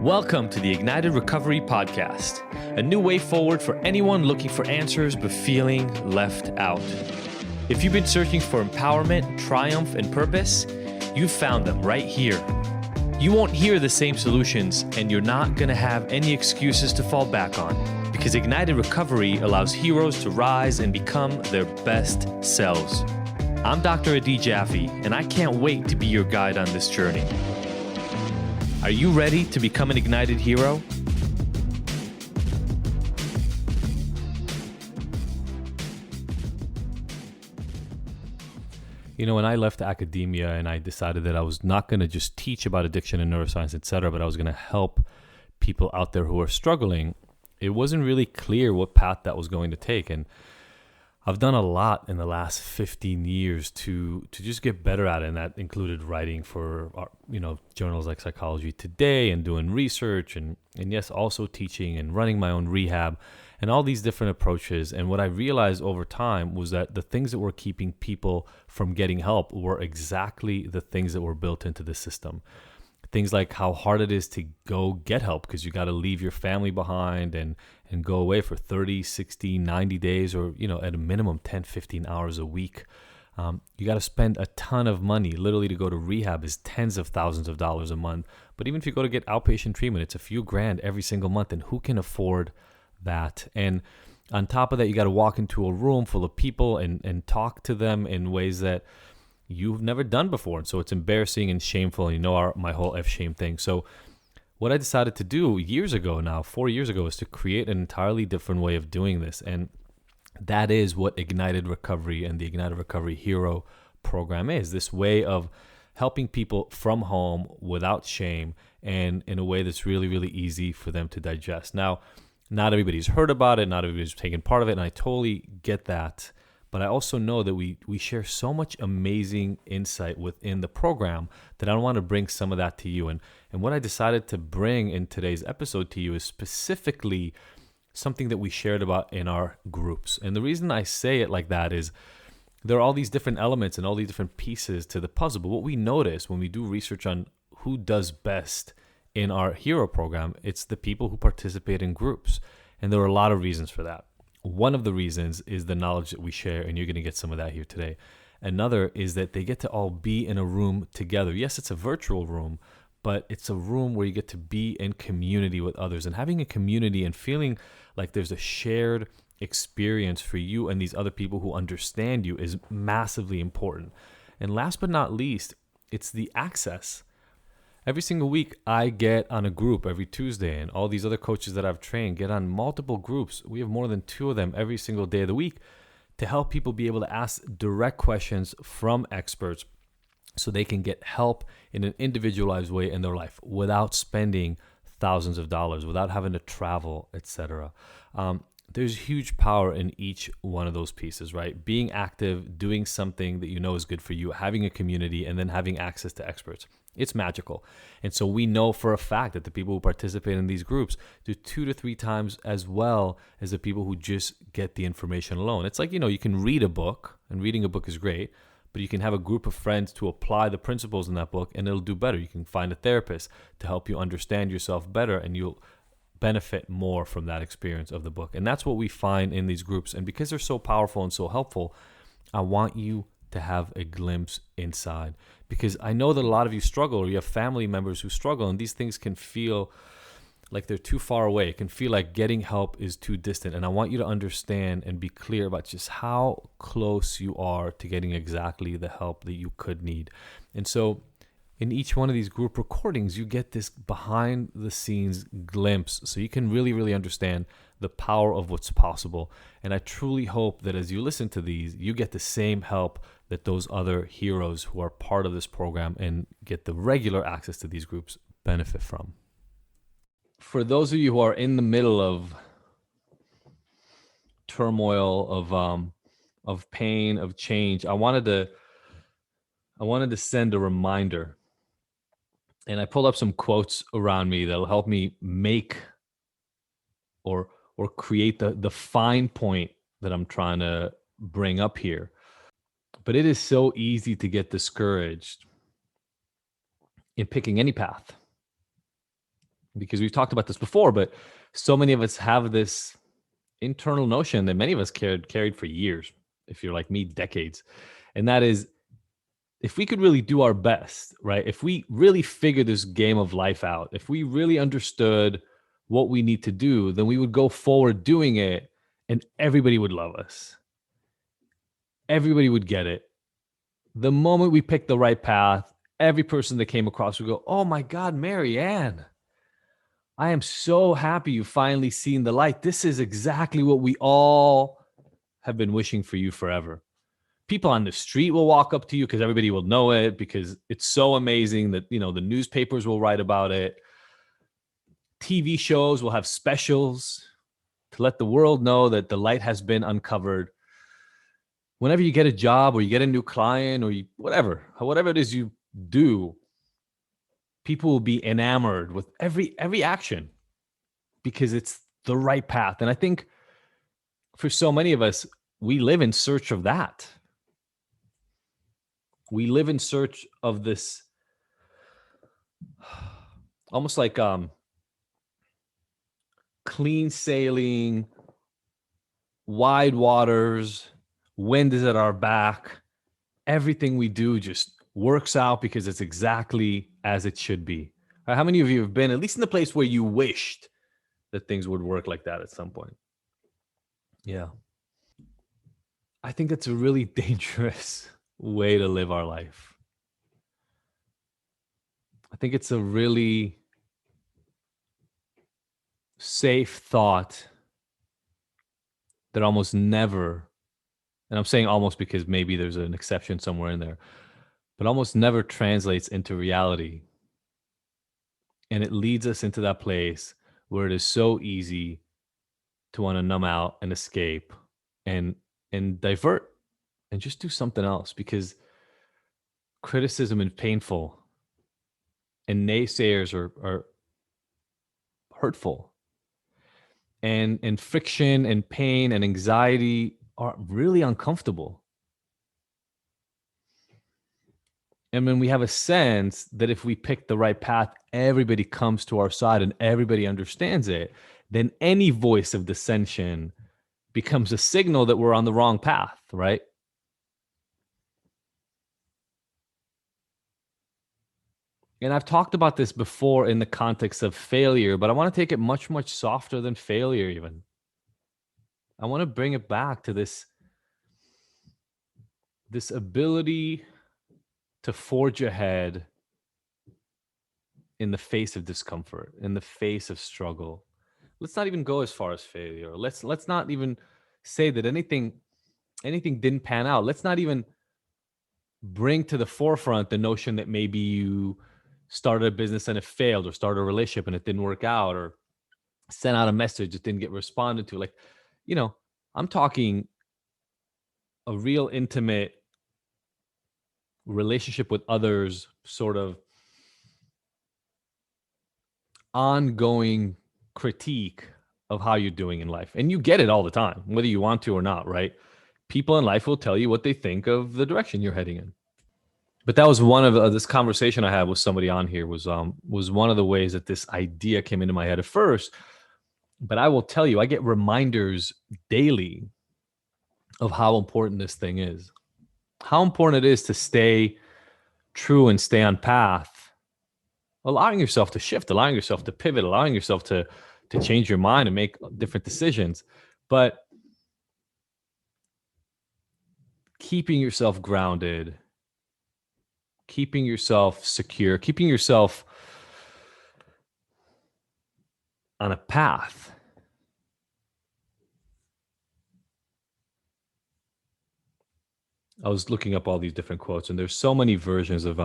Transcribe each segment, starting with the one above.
Welcome to the Ignited Recovery Podcast, a new way forward for anyone looking for answers but feeling left out. If you've been searching for empowerment, triumph, and purpose, you've found them right here. You won't hear the same solutions, and you're not going to have any excuses to fall back on, because Ignited Recovery allows heroes to rise and become their best selves. I'm Dr. Adi Jaffe, and I can't wait to be your guide on this journey. Are you ready to become an ignited hero? You know, when I left academia and I decided that I was not going to just teach about addiction and neuroscience, etc., but I was going to help people out there who are struggling, it wasn't really clear what path that was going to take. And I've done a lot in the last 15 years to just get better at it, and that included writing for journals like Psychology Today and doing research and yes, also teaching and running my own rehab and all these different approaches. And what I realized over time was that the things that were keeping people from getting help were exactly the things that were built into the system. Things like how hard it is to go get help because you got to leave your family behind and go away for 30, 60, 90 days or, at a minimum 10, 15 hours a week. You got to spend a ton of money. Literally to go to rehab is tens of thousands of dollars a month. But even if you go to get outpatient treatment, it's a few grand every single month. And who can afford that? And on top of that, you got to walk into a room full of people and talk to them in ways that you've never done before. And so it's embarrassing and shameful. And my whole F-shame thing. So what I decided to do 4 years ago, is to create an entirely different way of doing this. And that is what Ignited Recovery and the Ignited Recovery Hero program is. This way of helping people from home without shame and in a way that's really, really easy for them to digest. Now, not everybody's heard about it. Not everybody's taken part of it. And I totally get that. But I also know that we share so much amazing insight within the program that I want to bring some of that to you. And what I decided to bring in today's episode to you is specifically something that we shared about in our groups. And the reason I say it like that is there are all these different elements and all these different pieces to the puzzle. But what we notice when we do research on who does best in our hero program, it's the people who participate in groups. And there are a lot of reasons for that. One of the reasons is the knowledge that we share, and you're going to get some of that here today. Another is that they get to all be in a room together. Yes, it's a virtual room, but it's a room where you get to be in community with others. And having a community and feeling like there's a shared experience for you and these other people who understand you is massively important. And last but not least, it's the access. Every single week, I get on a group every Tuesday, and all these other coaches that I've trained get on multiple groups. We have more than 2 of them every single day of the week to help people be able to ask direct questions from experts so they can get help in an individualized way in their life without spending thousands of dollars, without having to travel, etc. There's huge power in each one of those pieces, right? Being active, doing something that you know is good for you, having a community, and then having access to experts. It's magical. And so we know for a fact that the people who participate in these groups do 2 to 3 times as well as the people who just get the information alone. It's like, you can read a book, and reading a book is great, but you can have a group of friends to apply the principles in that book, and it'll do better. You can find a therapist to help you understand yourself better, and you'll benefit more from that experience of the book. And that's what we find in these groups. And because they're so powerful and so helpful, I want you to have a glimpse inside, because I know that a lot of you struggle, or you have family members who struggle, and these things can feel like they're too far away. It can feel like getting help is too distant. And I want you to understand and be clear about just how close you are to getting exactly the help that you could need. And so in each one of these group recordings, you get this behind the scenes glimpse so you can really, really understand the power of what's possible. And I truly hope that as you listen to these, you get the same help that those other heroes who are part of this program and get the regular access to these groups benefit from. For those of you who are in the middle of turmoil, of pain, of change, I wanted to send a reminder. And I pulled up some quotes around me that'll help me make or create the fine point that I'm trying to bring up here. But it is so easy to get discouraged in picking any path. Because we've talked about this before, but so many of us have this internal notion that many of us carried for years, if you're like me, decades. And that is, if we could really do our best, right? If we really figure this game of life out, if we really understood what we need to do, then we would go forward doing it and everybody would love us. Everybody would get it. The moment we pick the right path, every person that came across would go, "Oh my God, Marianne, I am so happy you finally seen the light. This is exactly what we all have been wishing for you forever." People on the street will walk up to you because everybody will know it, because it's so amazing that, the newspapers will write about it. TV shows will have specials to let the world know that the light has been uncovered. Whenever you get a job or you get a new client or whatever it is you do, people will be enamored with every action because it's the right path. And I think for so many of us, we live in search of that. We live in search of this almost like clean sailing, wide waters, wind is at our back. Everything we do just works out because it's exactly as it should be. How many of you have been at least in the place where you wished that things would work like that at some point? Yeah. I think that's a really dangerous way to live our life. I think it's a really safe thought that almost never, and I'm saying almost because maybe there's an exception somewhere in there, but almost never translates into reality. And it leads us into that place where it is so easy to want to numb out and escape and divert and just do something else, because criticism is painful and naysayers are hurtful, and friction and pain and anxiety are really uncomfortable. And when we have a sense that if we pick the right path, everybody comes to our side and everybody understands it, then any voice of dissension becomes a signal that we're on the wrong path, right? And I've talked about this before in the context of failure, but I want to take it much, much softer than failure even. I want to bring it back to this ability to forge ahead in the face of discomfort, in the face of struggle. Let's not even go as far as failure. Let's not even say that anything didn't pan out. Let's not even bring to the forefront the notion that maybe you started a business and it failed, or started a relationship and it didn't work out, or sent out a message that didn't get responded to. Like, I'm talking a real intimate relationship with others, sort of ongoing critique of how you're doing in life. And you get it all the time, whether you want to or not, right? People in life will tell you what they think of the direction you're heading in. But that was one of this conversation I had with somebody on here was one of the ways that this idea came into my head at first. But I will tell you, I get reminders daily of how important this thing is, how important it is to stay true and stay on path, allowing yourself to shift, allowing yourself to pivot, allowing yourself to change your mind and make different decisions, but keeping yourself grounded, keeping yourself secure, keeping yourself on a path. I was looking up all these different quotes, and there's so many versions of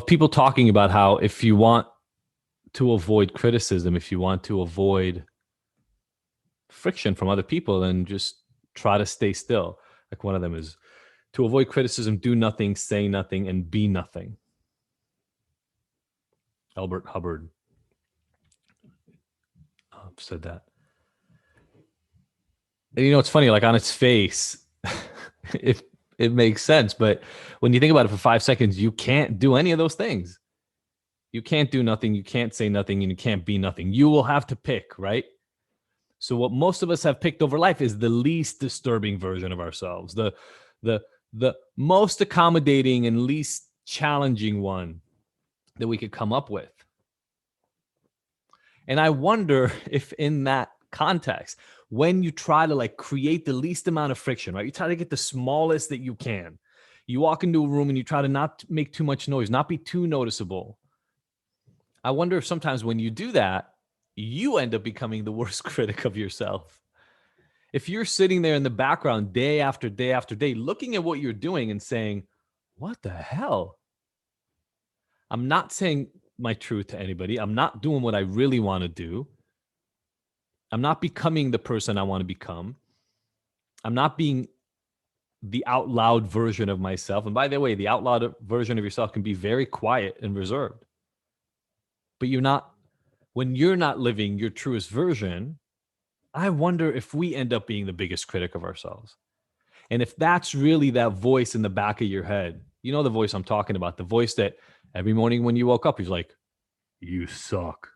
people talking about how if you want to avoid criticism, if you want to avoid friction from other people, then just try to stay still. Like one of them is, to avoid criticism, do nothing, say nothing, and be nothing. Albert Hubbard said that. And it's funny, like on its face, if It makes sense. But when you think about it for 5 seconds, you can't do any of those things. You can't do nothing. You can't say nothing, and you can't be nothing. You will have to pick, right? So what most of us have picked over life is the least disturbing version of ourselves, the the most accommodating and least challenging one that we could come up with. And I wonder if in that context, when you try to like create the least amount of friction, right? You try to get the smallest that you can. You walk into a room and you try to not make too much noise, not be too noticeable. I wonder if sometimes when you do that, you end up becoming the worst critic of yourself. If you're sitting there in the background day after day after day, looking at what you're doing and saying, what the hell? I'm not saying my truth to anybody. I'm not doing what I really want to do. I'm not becoming the person I want to become. I'm not being the out loud version of myself. And by the way, the out loud version of yourself can be very quiet and reserved. But when you're not living your truest version, I wonder if we end up being the biggest critic of ourselves. And if that's really that voice in the back of your head, you know the voice I'm talking about, the voice that every morning when you woke up, he's like, you suck.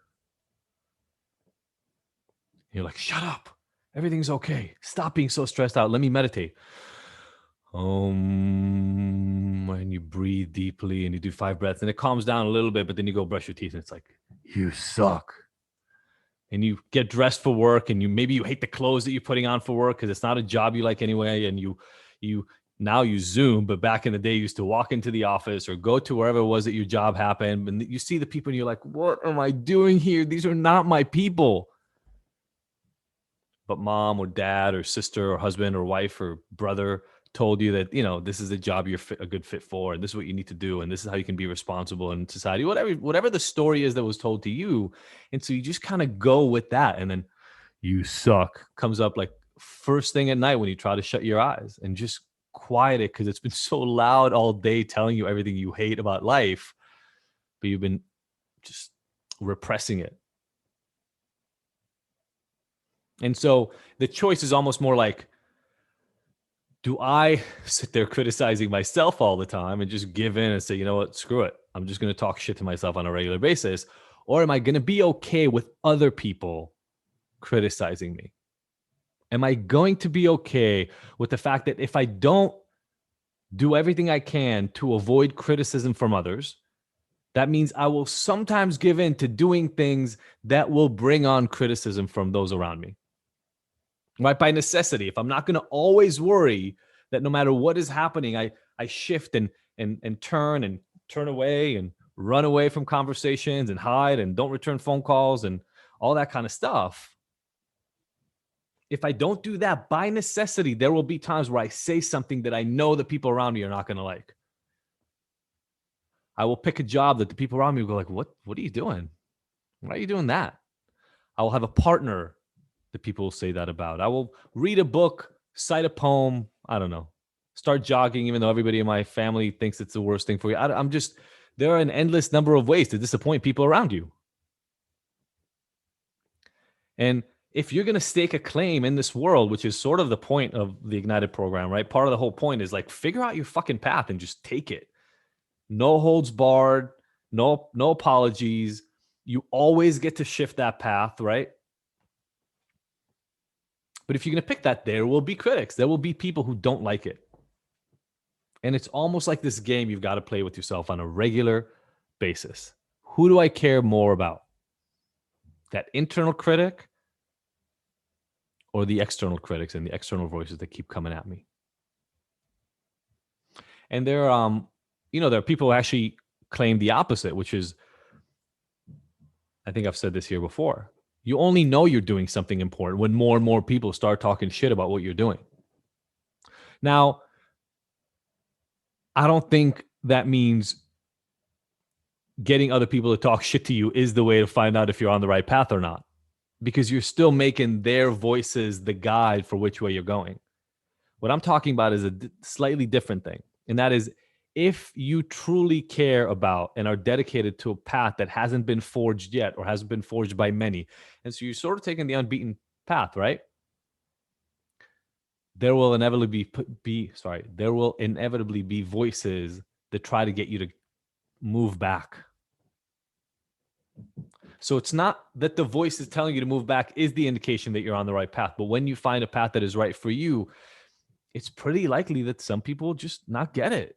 You're like, shut up. Everything's okay. Stop being so stressed out. Let me meditate. And you breathe deeply and you do 5 breaths and it calms down a little bit, but then you go brush your teeth and it's like, you suck. And you get dressed for work and maybe you hate the clothes that you're putting on for work because it's not a job you like anyway. And you now you Zoom, but back in the day you used to walk into the office or go to wherever it was that your job happened. And you see the people and you're like, what am I doing here? These are not my people. But mom or dad or sister or husband or wife or brother told you that, this is the job you're a good fit for, and this is what you need to do, and this is how you can be responsible in society, whatever the story is that was told to you. And so you just kind of go with that. And then you suck comes up like first thing at night when you try to shut your eyes and just quiet it because it's been so loud all day telling you everything you hate about life, but you've been just repressing it. And so the choice is almost more like, do I sit there criticizing myself all the time and just give in and say, you know what, screw it. I'm just going to talk shit to myself on a regular basis. Or am I going to be okay with other people criticizing me? Am I going to be okay with the fact that if I don't do everything I can to avoid criticism from others, that means I will sometimes give in to doing things that will bring on criticism from those around me? Right? By necessity, if I'm not going to always worry that no matter what is happening, I shift and turn away and run away from conversations and hide and don't return phone calls and all that kind of stuff. If I don't do that, by necessity, there will be times where I say something that I know that people around me are not going to like. I will pick a job that the people around me will go like, what are you doing? Why are you doing that? I will have a partner that people will say that about. I will read a book, cite a poem. I don't know. Start jogging, even though everybody in my family thinks it's the worst thing for you. There are an endless number of ways to disappoint people around you. And if you're going to stake a claim in this world, which is sort of the point of the Ignited program, right? Part of the whole point is like, figure out your fucking path and just take it. No holds barred, no apologies. You always get to shift that path, right? But if you're going to pick that, there will be critics. There will be people who don't like it. And it's almost like this game you've got to play with yourself on a regular basis. Who do I care more about? That internal critic or the external critics and the external voices that keep coming at me? And there are people who actually claim the opposite, which is, I think I've said this here before. You only know you're doing something important when more and more people start talking shit about what you're doing. Now, I don't think that means getting other people to talk shit to you is the way to find out if you're on the right path or not, because you're still making their voices the guide for which way you're going. What I'm talking about is a slightly different thing. And that is, if you truly care about and are dedicated to a path that hasn't been forged yet or hasn't been forged by many, and so you're sort of taking the unbeaten path, right? there will inevitably there will inevitably be voices that try to get you to move back. So it's not that the voice is telling you to move back is the indication that you're on the right path. But when you find a path that is right for you, it's pretty likely that some people will just not get it.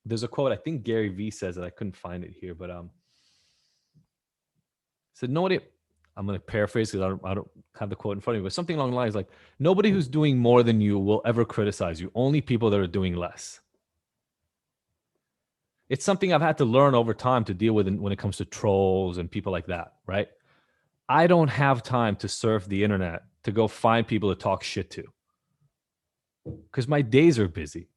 There's a quote, I think Gary Vee says it. I couldn't find it here, but said, nobody, I'm going to paraphrase because I don't have the quote in front of me, but something along the lines like, nobody who's doing more than you will ever criticize you. Only people that are doing less. It's something I've had to learn over time to deal with when it comes to trolls and people like that, right? I don't have time to surf the internet to go find people to talk shit to because my days are busy.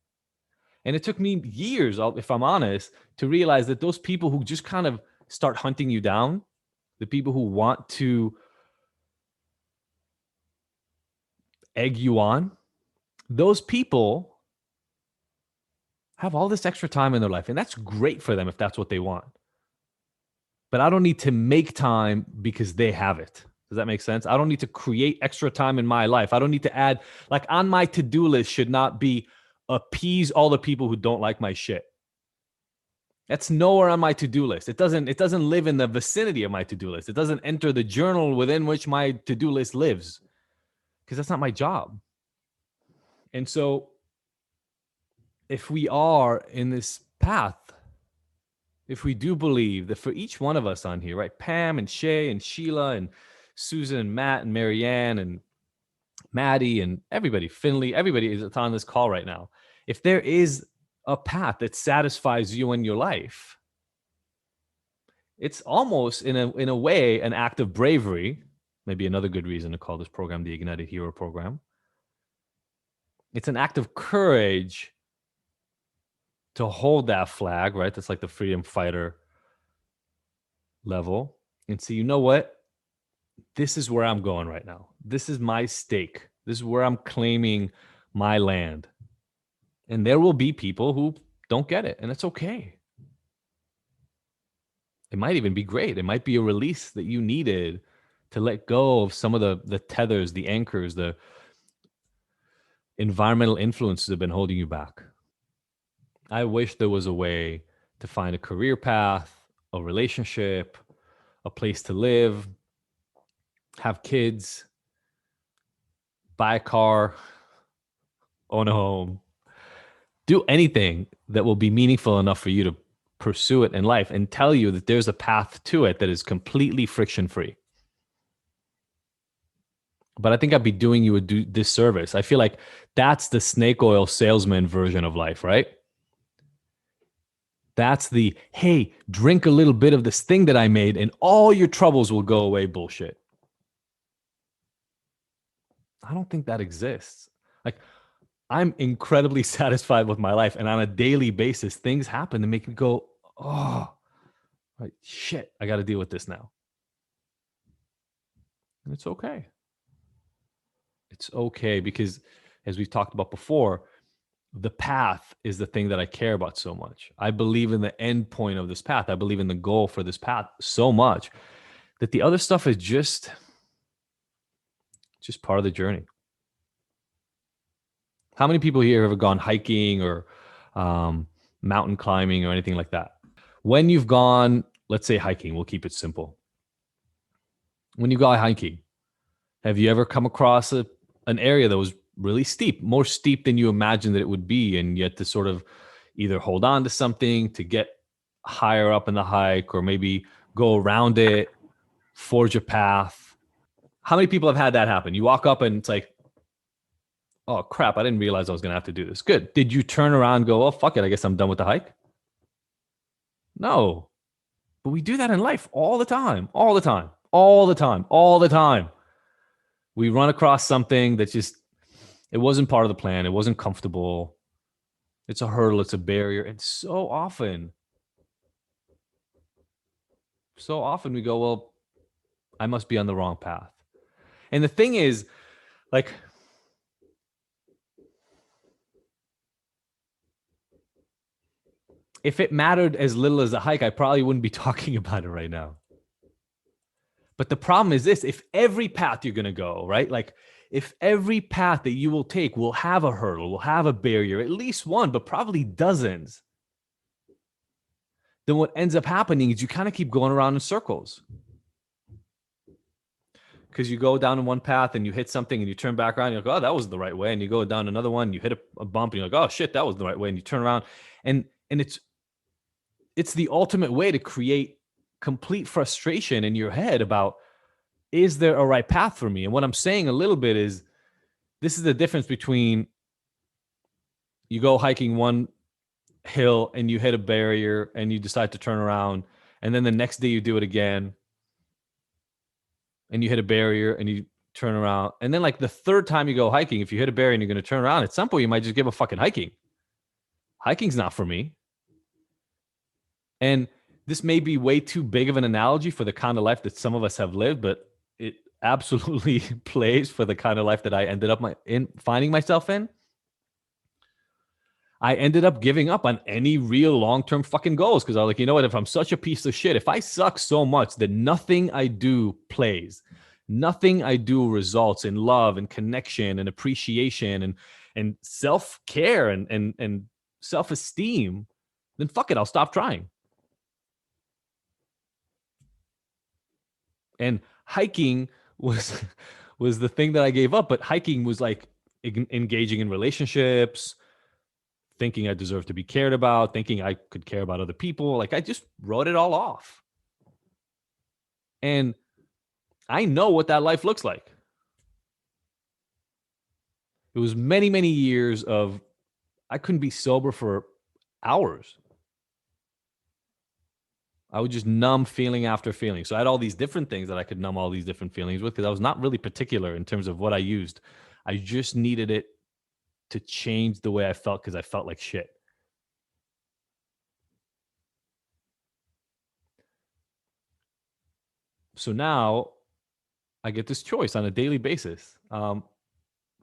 And it took me years, if I'm honest, to realize that those people who just kind of start hunting you down, the people who want to egg you on, those people have all this extra time in their life. And that's great for them if that's what they want. But I don't need to make time because they have it. Does that make sense? I don't need to create extra time in my life. I don't need to add, like on my to-do list should not be appease all the people who don't like my shit. That's nowhere on my to-do list. It doesn't live in the vicinity of my to-do list. It doesn't enter the journal within which my to-do list lives because that's not my job. And so if we are in this path, if we do believe that for each one of us on here, right, Pam and Shay and Sheila and Susan and Matt and Marianne and Maddie and everybody, Finley, everybody is on this call right now. If there is a path that satisfies you in your life, it's almost in a way an act of bravery. Maybe another good reason to call this program the Ignited Hero Program. It's an act of courage to hold that flag, right? That's like the freedom fighter level, and say, you know what? This is where I'm going right now. This is my stake. This is where I'm claiming my land. And there will be people who don't get it, and it's okay. It might even be great. It might be a release that you needed to let go of some of the tethers, the anchors, the environmental influences that have been holding you back. I wish there was a way to find a career path, a relationship, a place to live, have kids, buy a car, own a home, do anything that will be meaningful enough for you to pursue it in life and tell you that there's a path to it that is completely friction-free. But I think I'd be doing you a disservice. I feel like that's the snake oil salesman version of life, right? That's the, hey, drink a little bit of this thing that I made and all your troubles will go away bullshit. I don't think that exists. Like, I'm incredibly satisfied with my life. And on a daily basis, things happen to make me go, oh, like, shit, I got to deal with this now. And it's okay. It's okay because, as we've talked about before, the path is the thing that I care about so much. I believe in the end point of this path. I believe in the goal for this path so much that the other stuff is just part of the journey. How many people here have gone hiking or mountain climbing or anything like that? When you've gone, let's say hiking, we'll keep it simple. When you go hiking, have you ever come across an area that was really steep, more steep than you imagined that it would be, and yet to sort of either hold on to something to get higher up in the hike or maybe go around it, forge a path? How many people have had that happen? You walk up and it's like, oh crap, I didn't realize I was going to have to do this. Good. Did you turn around and go, oh, fuck it, I guess I'm done with the hike? No. But we do that in life all the time, all the time, all the time, all the time. We run across something that just, it wasn't part of the plan. It wasn't comfortable. It's a hurdle. It's a barrier. And so often we go, well, I must be on the wrong path. And the thing is, like, if it mattered as little as a hike, I probably wouldn't be talking about it right now. But the problem is this: if every path you're going to go, right? Like, if every path that you will take will have a hurdle, will have a barrier, at least one, but probably dozens, then what ends up happening is you kind of keep going around in circles. Because you go down in one path and you hit something and you turn back around, you're like, oh, that was the right way. And you go down another one, you hit a bump, and you're like, oh shit, that was the right way. And you turn around, and it's the ultimate way to create complete frustration in your head about, is there a right path for me? And what I'm saying a little bit is, this is the difference between you go hiking one hill and you hit a barrier and you decide to turn around, and then the next day you do it again and you hit a barrier and you turn around, and then like the third time you go hiking, if you hit a barrier and you're going to turn around, at some point you might just give a fucking hiking. Hiking's not for me. And this may be way too big of an analogy for the kind of life that some of us have lived, but it absolutely plays for the kind of life that I ended up finding myself in. I ended up giving up on any real long-term fucking goals because I was like, you know what? If I'm such a piece of shit, if I suck so much that nothing I do plays, nothing I do results in love and connection and appreciation and self-care and self-esteem, then fuck it, I'll stop trying. And hiking was the thing that I gave up, but hiking was like engaging in relationships, thinking I deserve to be cared about, thinking I could care about other people. Like I just wrote it all off. And I know what that life looks like. It was many, many years of, I couldn't be sober for hours. I would just numb feeling after feeling. So I had all these different things that I could numb all these different feelings with because I was not really particular in terms of what I used. I just needed it to change the way I felt because I felt like shit. So now I get this choice on a daily basis. About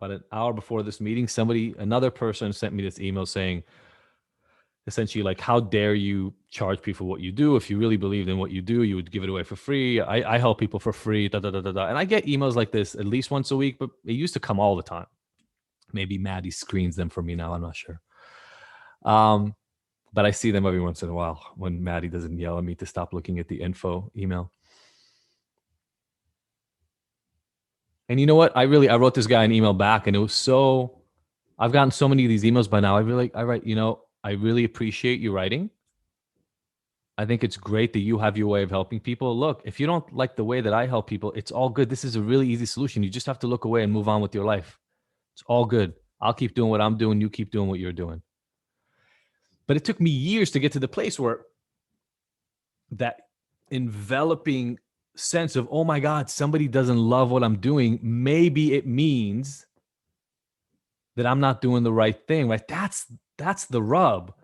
an hour before this meeting, another person sent me this email saying, essentially like, how dare you charge people what you do? If you really believed in what you do, you would give it away for free. I help people for free, da, da, da, da, da. And I get emails like this at least once a week, but it used to come all the time. Maybe Maddie screens them for me now, I'm not sure. But I see them every once in a while when Maddie doesn't yell at me to stop looking at the info email. And you know what? I wrote this guy an email back, and it was so, I've gotten so many of these emails by now. I write, I really appreciate you writing. I think it's great that you have your way of helping people. Look, if you don't like the way that I help people, it's all good. This is a really easy solution. You just have to look away and move on with your life. It's all good. I'll keep doing what I'm doing. You keep doing what you're doing. But it took me years to get to the place where that enveloping sense of, oh my God, somebody doesn't love what I'm doing. Maybe it means that I'm not doing the right thing, right? That's the rub.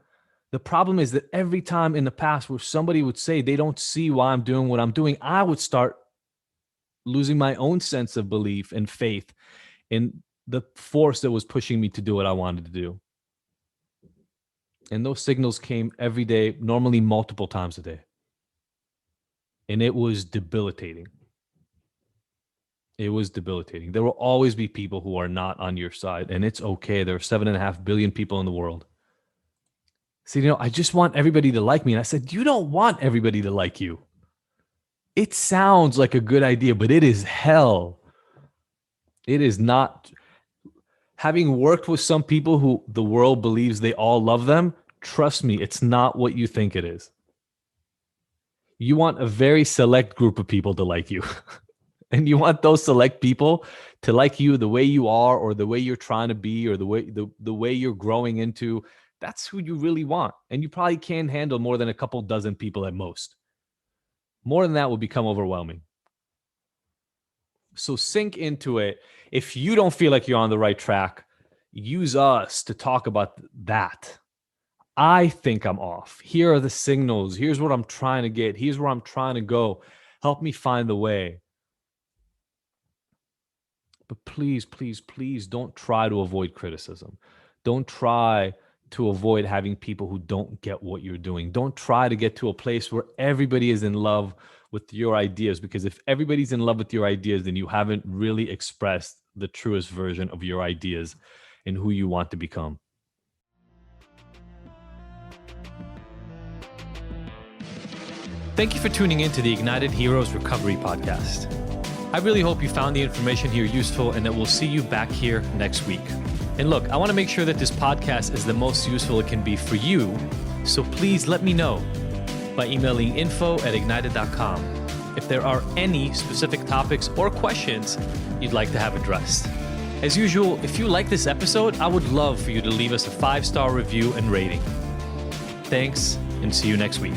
The problem is that every time in the past where somebody would say they don't see why I'm doing what I'm doing, I would start losing my own sense of belief and faith in the force that was pushing me to do what I wanted to do. And those signals came every day, normally multiple times a day. And it was debilitating. It was debilitating. There will always be people who are not on your side, and it's okay. There are 7.5 billion people in the world. See, I just want everybody to like me. And I said, you don't want everybody to like you. It sounds like a good idea, but it is hell. It is not. Having worked with some people who the world believes they all love them, trust me, it's not what you think it is. You want a very select group of people to like you. And you want those select people to like you the way you are, or the way you're trying to be, or the way you're growing into. That's who you really want. And you probably can't handle more than a couple dozen people at most. More than that will become overwhelming. So sink into it. If you don't feel like you're on the right track, use us to talk about that. I think I'm off. Here are the signals. Here's what I'm trying to get. Here's where I'm trying to go. Help me find the way. But please, please, please don't try to avoid criticism. Don't try to avoid having people who don't get what you're doing. Don't try to get to a place where everybody is in love with your ideas, because if everybody's in love with your ideas, then you haven't really expressed the truest version of your ideas and who you want to become. Thank you for tuning in to the Ignited Heroes Recovery Podcast. I really hope you found the information here useful and that we'll see you back here next week. And look, I want to make sure that this podcast is the most useful it can be for you, so please let me know by emailing info@ignited.com if there are any specific topics or questions you'd like to have addressed. As usual, if you like this episode, I would love for you to leave us a 5-star review and rating. Thanks, and see you next week.